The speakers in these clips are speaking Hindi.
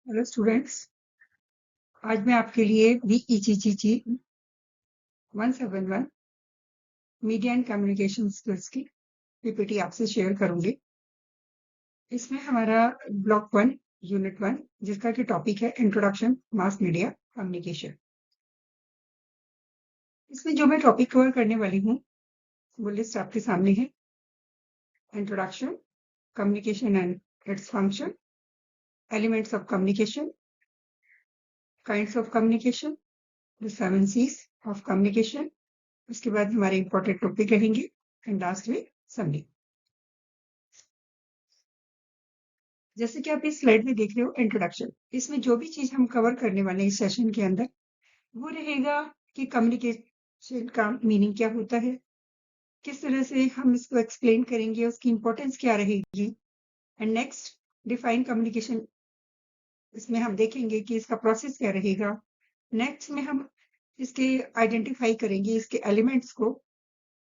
Hello students. आज मैं आपके लिए VEGGG 171 media and communication skills की पीपीटी आपसे शेयर करूंगी। इसमें हमारा ब्लॉक 1 यूनिट 1 जिसका कि टॉपिक है इंट्रोडक्शन मास मीडिया कम्युनिकेशन। इसमें जो मैं टॉपिक कवर करने वाली हूँ वो लिस्ट आपके सामने है। Introduction, communication and its function, elements of communication, kinds of communication, the 7 C's of communication. उसके बाद हमारे इंपॉर्टेंट टॉपिक रहेंगे एंड लास्ट में समरी। जैसे कि आप इस स्लाइड में देख रहे हो इंट्रोडक्शन, इसमें जो भी चीज हम कवर करने वाले हैं इस सेशन के अंदर वो रहेगा कि कम्युनिकेशन का मीनिंग क्या होता है, किस तरह से हम इसको एक्सप्लेन करेंगे, उसकी इंपॉर्टेंस क्या रहेगी। एंड नेक्स्ट, डिफाइन कम्युनिकेशन, इसमें हम देखेंगे कि इसका प्रोसेस क्या रहेगा। नेक्स्ट में हम इसके आइडेंटिफाई करेंगे इसके एलिमेंट्स को,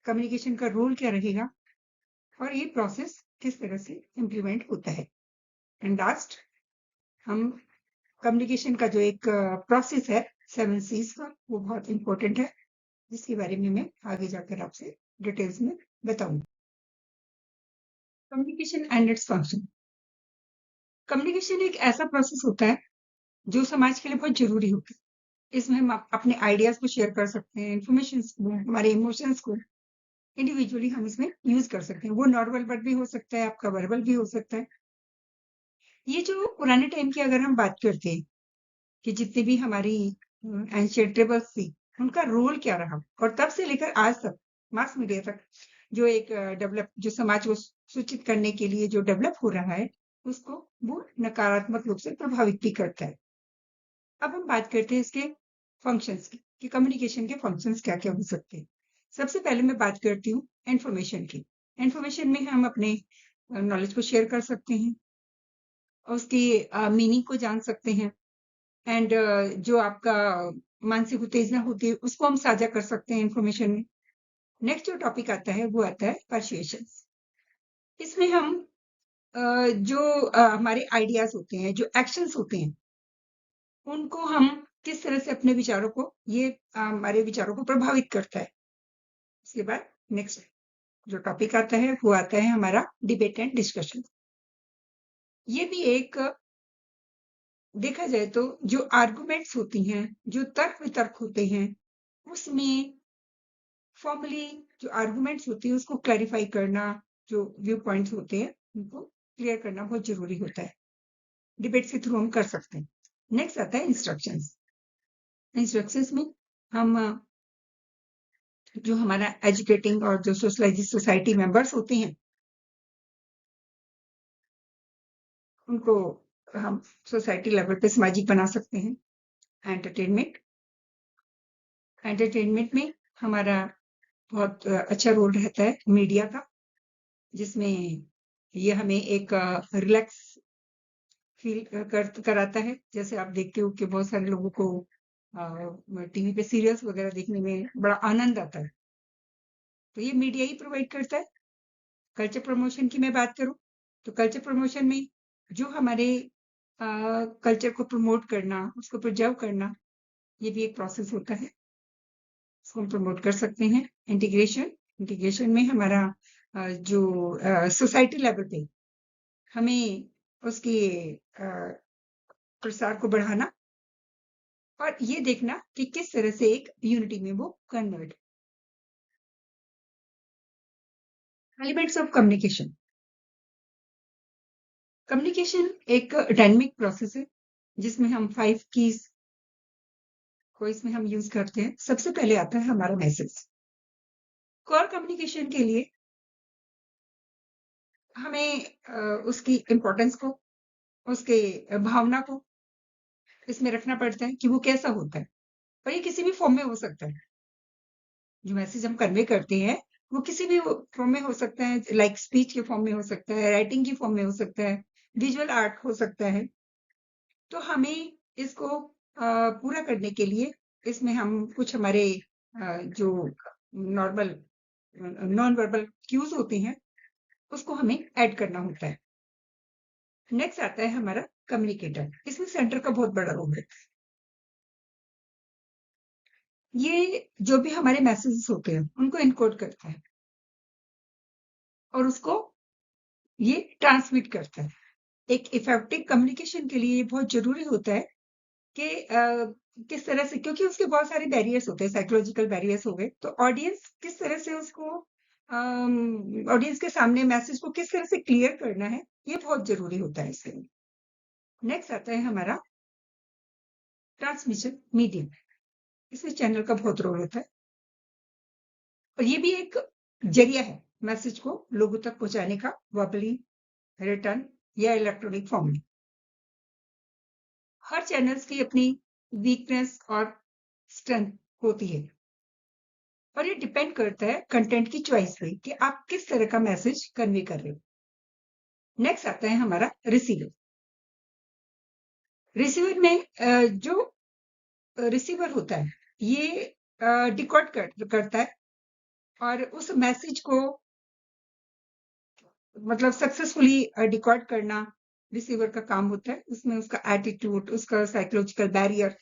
कम्युनिकेशन का रोल क्या रहेगा और ये प्रोसेस किस तरह से इम्प्लीमेंट होता है। एंड लास्ट, हम कम्युनिकेशन का जो एक प्रोसेस है 7 C's का, वो बहुत इंपॉर्टेंट है जिसके बारे में मैं आगे जाकर आपसे डिटेल्स में बताऊंगी। Communication and its function. Communication एक ऐसा प्रोसेस होता है जो समाज के लिए बहुत जरूरी होता है। इसमें हम अपने आइडियाज को शेयर कर सकते हैं, इंफॉर्मेशन को, हमारे इमोशंस को इंडिविजुअली हम इसमें यूज कर सकते हैं। वो नॉन वर्बल भी हो सकता है, आपका वर्बल भी हो सकता है। ये जो पुराने टाइम की अगर हम बात करते हैं कि जितनी भी हमारी एंशिएंट ट्रिबल्स थी, उनका रोल क्या रहा और तब से लेकर आज तक मास मीडिया तक जो एक डेवलप, जो समाज को सूचित करने के लिए जो डेवलप हो रहा है, उसको वो नकारात्मक रूप से प्रभावित भी करता है। अब हम बात करते हैं इसके फंक्शंस की कि कम्युनिकेशन के फंक्शंस क्या क्या हो सकते हैं। सबसे पहले मैं बात करती हूँ इंफॉर्मेशन की। इंफॉर्मेशन में हम अपने नॉलेज को शेयर कर सकते हैं, उसकी मीनिंग को जान सकते हैं एंड जो आपका मानसिक उत्तेजना होती है उसको हम साझा कर सकते हैं इंफॉर्मेशन में। नेक्स्ट जो टॉपिक आता है वो आता है पर्सुएशन। इसमें हम जो हमारे आइडियाज होते हैं, जो एक्शंस होते हैं, उनको हम किस तरह से अपने विचारों को, ये हमारे विचारों को प्रभावित करता है। उसके बाद नेक्स्ट जो टॉपिक आता है वो आता है हमारा डिबेट एंड डिस्कशन। ये भी एक, देखा जाए तो जो आर्गुमेंट्स होती हैं, जो तर्क वितर्क होते हैं, उसमें फॉर्मली जो आर्गुमेंट्स होती है उसको क्लैरिफाई करना, जो व्यू पॉइंट्स होते हैं उनको क्लियर करना बहुत जरूरी होता है। डिबेट के थ्रू हम कर सकते हैं। नेक्स्ट आता है इंस्ट्रक्शंस। इंस्ट्रक्शंस में हम जो हमारा एजुकेटिंग और जो सोशलाइजिंग सोसाइटी मेंबर्स होते हैं उनको हम सोसाइटी लेवल पे सामाजिक बना सकते हैं। एंटरटेनमेंट, एंटरटेनमेंट में हमारा बहुत अच्छा रोल रहता है मीडिया का, जिसमें ये हमें एक रिलैक्स फील कराता है। जैसे आप देखते हो कि बहुत सारे लोगों को टीवी पे सीरियल्स वगैरह देखने में बड़ा आनंद आता है, तो ये मीडिया ही प्रोवाइड करता है। कल्चर प्रमोशन की मैं बात करूं तो कल्चर प्रमोशन में जो हमारे कल्चर को प्रमोट करना, उसको प्रिजर्व करना, ये भी एक प्रोसेस होता है, इसको हम प्रमोट कर सकते हैं। इंटीग्रेशन, इंटीग्रेशन में हमारा जो सोसाइटी लेवल पे हमें उसके प्रसार को बढ़ाना और ये देखना कि किस तरह से एक यूनिटी में वो convert. Elements of communication. Communication एक डायनेमिक प्रोसेस है जिसमें हम 5 कीज को इसमें हम यूज करते हैं। सबसे पहले आता है हमारा मैसेज। कॉल कम्युनिकेशन के लिए हमें उसकी इंपॉर्टेंस को, उसके भावना को इसमें रखना पड़ता है कि वो कैसा होता है, और ये किसी भी फॉर्म में हो सकता है। जो मैसेज हम कन्वे करते हैं वो किसी भी फॉर्म में हो सकता है, लाइक स्पीच के फॉर्म में हो सकता है, राइटिंग की फॉर्म में हो सकता है, विजुअल आर्ट हो सकता है। तो हमें इसको पूरा करने के लिए इसमें हम कुछ हमारे जो नॉर्मल नॉन वर्बल क्यूज होते हैं उसको हमें ऐड करना होता है। नेक्स्ट आता है हमारा कम्युनिकेटर, इसमें सेंडर का बहुत बड़ा रोल है। ये जो भी हमारे मैसेजेस होते हैं उनको इनकोड करता है और उसको ये ट्रांसमिट करता है। एक इफेक्टिव कम्युनिकेशन के लिए ये बहुत जरूरी होता है कि किस तरह से, क्योंकि उसके बहुत सारे बैरियर्स होते हैं, साइकोलॉजिकल बैरियर्स हो गए, तो ऑडियंस किस तरह से उसको ऑडियंस के सामने मैसेज को किस तरह से क्लियर करना है, ये बहुत जरूरी होता है इसके लिए। नेक्स्ट आता है हमारा ट्रांसमिशन मीडियम। इसमें चैनल का बहुत रोल होता है और ये भी एक जरिया है मैसेज को लोगों तक पहुंचाने का, वर्बली, रिटर्न या इलेक्ट्रॉनिक फॉर्म में। हर चैनल्स की अपनी वीकनेस और स्ट्रेंथ होती है और ये डिपेंड करता है कंटेंट की चॉइस पे कि आप किस तरह का मैसेज कन्वे कर रहे हो। नेक्स्ट आता है हमारा रिसीवर। रिसीवर में जो रिसीवर होता है ये डिकोड करता है और उस मैसेज को मतलब सक्सेसफुली डिकोड करना रिसीवर का काम होता है। उसमें उसका एटीट्यूड, उसका साइकोलॉजिकल बैरियर,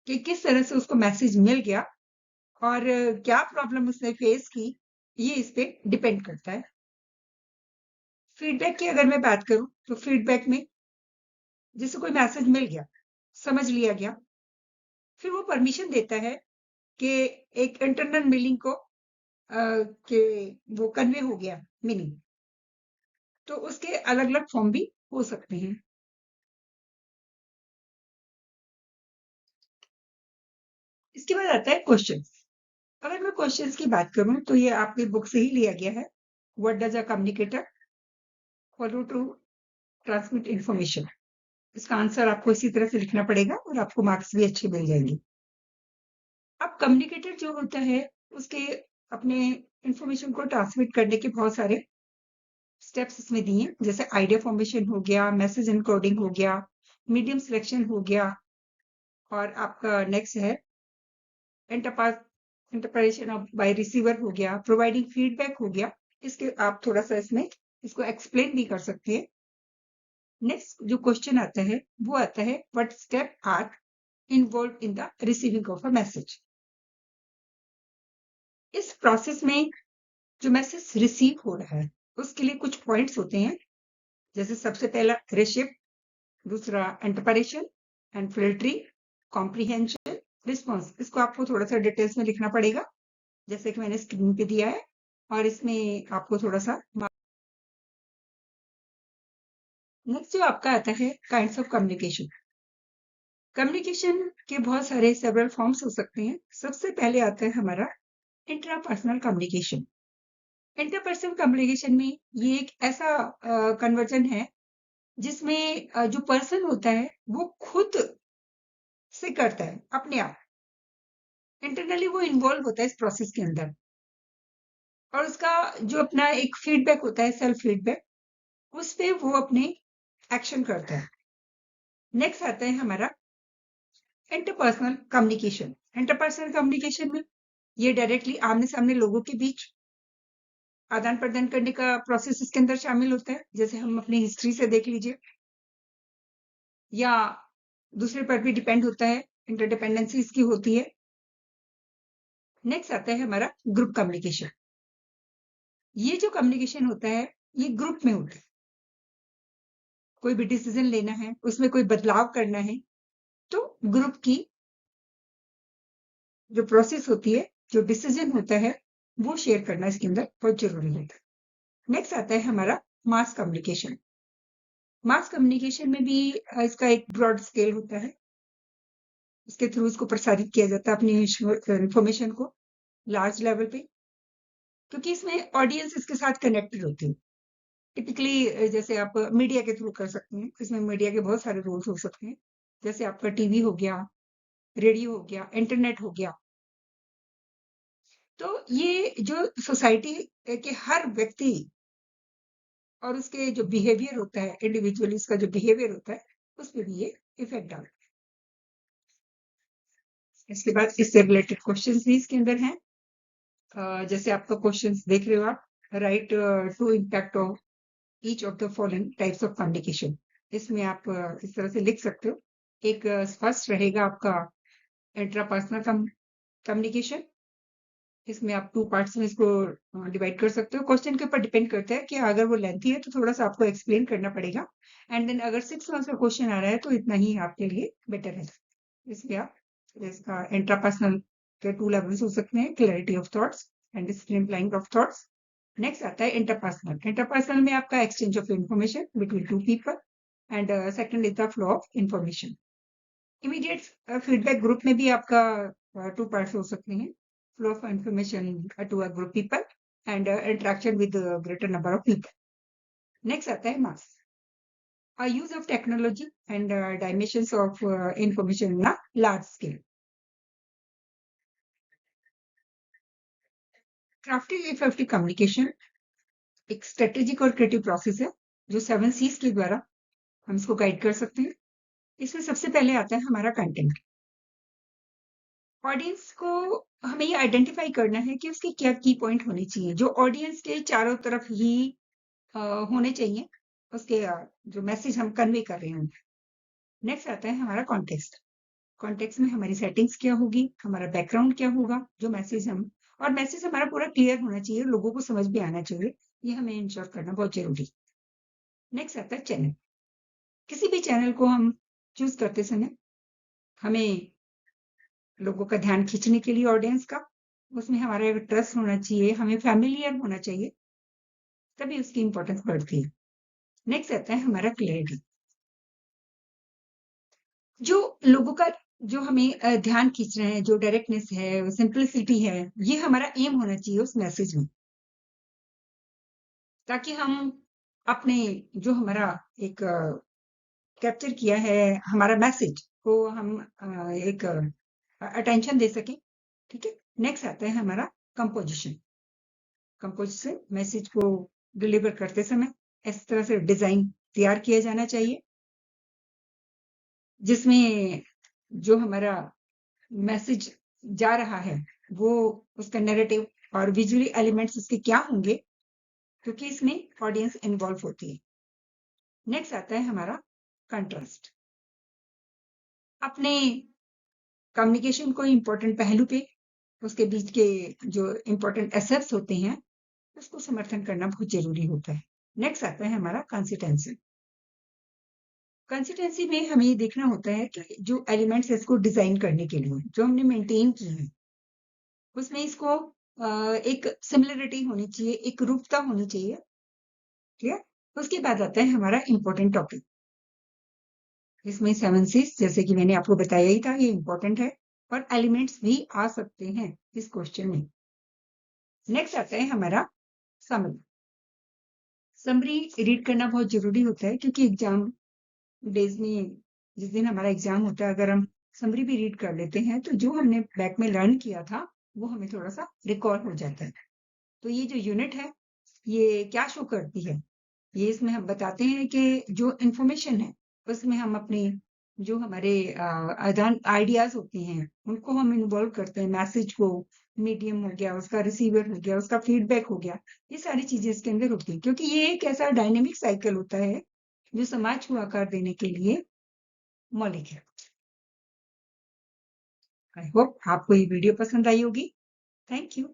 कि किस तरह से उसको मैसेज मिल गया और क्या प्रॉब्लम उसने फेस की, ये इस पे डिपेंड करता है। फीडबैक की अगर मैं बात करूं तो फीडबैक में जैसे कोई मैसेज मिल गया, समझ लिया गया, फिर वो परमिशन देता है कि एक इंटरनल मीनिंग को कि वो कन्वे हो गया मीनिंग, तो उसके अलग अलग फॉर्म भी हो सकते हैं। इसके बाद आता है क्वेश्चन। अगर मैं क्वेश्चंस की बात करूं तो ये आपकी बुक से ही लिया गया है। What does a communicator follow to transmit information. इसका आंसर आपको इसी तरह से लिखना पड़ेगा और आपको मार्क्स भी अच्छे मिल जाएंगे। अब कम्युनिकेटर जो होता है उसके अपने इंफॉर्मेशन को ट्रांसमिट करने के बहुत सारे स्टेप्स इसमें दिए, जैसे आइडिया फॉर्मेशन हो गया, मैसेज एनकोडिंग हो गया, मीडियम सिलेक्शन हो गया, और आपका नेक्स्ट है इंटरप्रेशन ऑफ बाय रिसीवर हो गया, प्रोवाइडिंग फीडबैक हो गया। इसके आप थोड़ा सा इसमें इसको एक्सप्लेन भी कर सकते हैं। नेक्स्ट जो क्वेश्चन आता है वो आता है what step are involve in the receiving of a message. इस प्रोसेस में जो मैसेज रिसीव हो रहा है उसके लिए कुछ पॉइंट्स होते हैं, जैसे सबसे पहला रिसिप्ट, दूसरा interpretation and filtering, comprehension, response. इसको आपको थोड़ा सा डिटेल्स में लिखना पड़ेगा जैसे कि मैंने स्क्रीन पे दिया है, और इसमें आपको थोड़ा सा। नेक्स्ट जो आपका आता है काइंड्स ऑफ कम्युनिकेशन। कम्युनिकेशन के बहुत सारे सेवरल फॉर्म्स हो सकते हैं। सबसे पहले आता है हमारा इंट्रापर्सनल कम्युनिकेशन। इंटरपर्सनल कम्युनिकेशन में ये एक ऐसा कन्वर्जन है जिसमें जो पर्सन होता है वो खुद से करता है अपने आप, इंटरनली वो इन्वॉल्व होता है इस प्रोसेस के अंदर, और उसका जो अपना एक फीडबैक होता है, सेल्फ फीडबैक, उस पे वो अपने एक्शन करता है। नेक्स्ट आता है हमारा इंटरपर्सनल कम्युनिकेशन। इंटरपर्सनल कम्युनिकेशन में ये डायरेक्टली आमने सामने लोगों के बीच आदान प्रदान करने का प्रोसेस इसके अंदर शामिल होता है, जैसे हम अपनी हिस्ट्री से देख लीजिए, या दूसरे पर भी डिपेंड होता है, इंटरडिपेंडेंसी इसकी होती है। नेक्स्ट आता है हमारा ग्रुप कम्युनिकेशन। ये जो कम्युनिकेशन होता है ये ग्रुप में होता है। कोई भी डिसीजन लेना है, उसमें कोई बदलाव करना है, तो ग्रुप की जो प्रोसेस होती है, जो डिसीजन होता है, वो शेयर करना इसके अंदर बहुत जरूरी होता है। नेक्स्ट आता है हमारा मास कम्युनिकेशन। मास कम्युनिकेशन में भी इसका एक ब्रॉड स्केल होता है, इसके थ्रू इसको प्रसारित किया जाता है अपनी इंफॉर्मेशन को लार्ज लेवल पे, क्योंकि इसमें ऑडियंस इसके साथ कनेक्टेड होती है। टिपिकली जैसे आप मीडिया के थ्रू कर सकते हैं, इसमें मीडिया के बहुत सारे रोल्स हो सकते हैं, जैसे आपका टीवी हो गया, रेडियो हो गया, इंटरनेट हो गया। तो ये जो सोसाइटी के हर व्यक्ति और उसके जो बिहेवियर होता है, इंडिविजुअली उसका जो बिहेवियर होता है, उस पर भी ये इफेक्ट डालता है। इसके बाद इससे रिलेटेड क्वेश्चन भी इसके अंदर हैं। जैसे आपका क्वेश्चन देख रहे हो आप, write to impact of each of the following types of communication. इसमें आप इस तरह से लिख सकते हो। एक फर्स्ट रहेगा आपका इंट्रापर्सनल कम्युनिकेशन। इसमें आप 2 पार्ट्स में इसको डिवाइड कर सकते हो। क्वेश्चन के ऊपर डिपेंड करता है कि अगर वो लेंथी है तो थोड़ा-सा आपको एक्सप्लेन करना पड़ेगा। एंड देन अगर 6 मंथ्स का क्वेश्चन आ रहा है तो इतना ही आपके लिए बेटर है। इसलिए आप इसका इंट्रापर्सनल के 2 लेवल्स हो सकते हैं, clarity of thoughts and streamlining of thoughts. Next आता है इंटरपर्सनल। इंटरपर्सनल में आपका exchange of information between 2 people and second is the flow of information. Immediate feedback group में भी आपका 2 पार्ट्स हो सकते हैं, flow of information to a group people and interaction with a greater number of people. Next आता है mass. A use of technology and dimensions of information in a large scale. Crafting effective communication एक स्ट्रेटेजिक और क्रिएटिव प्रोसेस है जो 7 C's के द्वारा हम इसको गाइड कर सकते हैं। इसमें सबसे पहले आता है हमारा कंटेंट। ऑडियंस को हमें ये आइडेंटिफाई करना है कि उसके क्या की पॉइंट होने चाहिए जो ऑडियंस के चारों तरफ ही होने चाहिए, उसके जो मैसेज हम कन्वे कर रहे हैं। नेक्स्ट आता है हमारा कॉन्टेक्स्ट। कॉन्टेक्स्ट में हमारी सेटिंग्स क्या होगी, हमारा बैकग्राउंड क्या होगा, जो मैसेज हम और मैसेज हमारा पूरा क्लियर होना चाहिए, लोगों को समझ भी आना चाहिए, ये हमें इंश्योर करना बहुत जरूरी। नेक्स्ट आता है चैनल। किसी भी चैनल को हम चूज करते समय हमें लोगों का ध्यान खींचने के लिए ऑडियंस का उसमें हमारा ट्रस्ट होना चाहिए, हमें फैमिलियर होना चाहिए, तभी उसकी इंपॉर्टेंस बढ़ती है। नेक्स्ट आता है हमारा क्लैरिटी। जो लोगों का जो हमें ध्यान खींच रहे हैं, जो डायरेक्टनेस है, सिंपलिसिटी है, ये हमारा एम होना चाहिए उस मैसेज में, ताकि हम अपने जो हमारा एक कैप्चर किया है हमारा मैसेज को हम एक अटेंशन दे सकें। ठीक है। नेक्स्ट आता है हमारा कंपोजिशन। कंपोजिशन मैसेज को डिलीवर करते समय इस तरह से डिजाइन तैयार किया जाना चाहिए जिसमें जो हमारा मैसेज जा रहा है वो उसका नैरेटिव और विजुअली एलिमेंट्स उसके क्या होंगे, क्योंकि इसमें ऑडियंस इन्वॉल्व होती है। नेक्स्ट आता है हमारा कंट्रास्ट। अपने कम्युनिकेशन को इम्पोर्टेंट पहलू पे उसके बीच के जो इम्पोर्टेंट एसेट्स होते हैं उसको समर्थन करना बहुत जरूरी होता है। नेक्स्ट आता है हमारा कंसिस्टेंसी। कंसिस्टेंसी में हमें ये देखना होता है कि जो एलिमेंट्स है इसको डिजाइन करने के लिए जो हमने मेंटेन की है उसमें इसको एक सिमिलरिटी होनी चाहिए, एक रूपता होनी चाहिए। ठीक है। उसके बाद आता है हमारा इंपॉर्टेंट टॉपिक। इसमें 7 C's जैसे कि मैंने आपको बताया ही था, ये इंपॉर्टेंट है और एलिमेंट्स भी आ सकते हैं इस क्वेश्चन में। नेक्स्ट आता है हमारा समरी। समरी रीड करना बहुत जरूरी होता है क्योंकि एग्जाम डेज में जिस दिन हमारा एग्जाम होता है अगर हम समरी भी रीड कर लेते हैं तो जो हमने बैक में लर्न किया था वो हमें थोड़ा सा रिकॉल हो जाता है। तो ये जो यूनिट है ये क्या शो करती है, ये इसमें हम बताते हैं कि जो इंफॉर्मेशन है उसमें हम अपने जो हमारे आइडियाज होते हैं उनको हम इन्वॉल्व करते हैं, मैसेज को, मीडियम हो गया उसका, रिसीवर हो गया उसका, फीडबैक हो गया, ये सारी चीजें इसके अंदर होती है क्योंकि ये एक ऐसा डायनेमिक साइकिल होता है जो समाज को आकार देने के लिए मौलिक है। आई होप आपको ये वीडियो पसंद आई होगी। Thank you.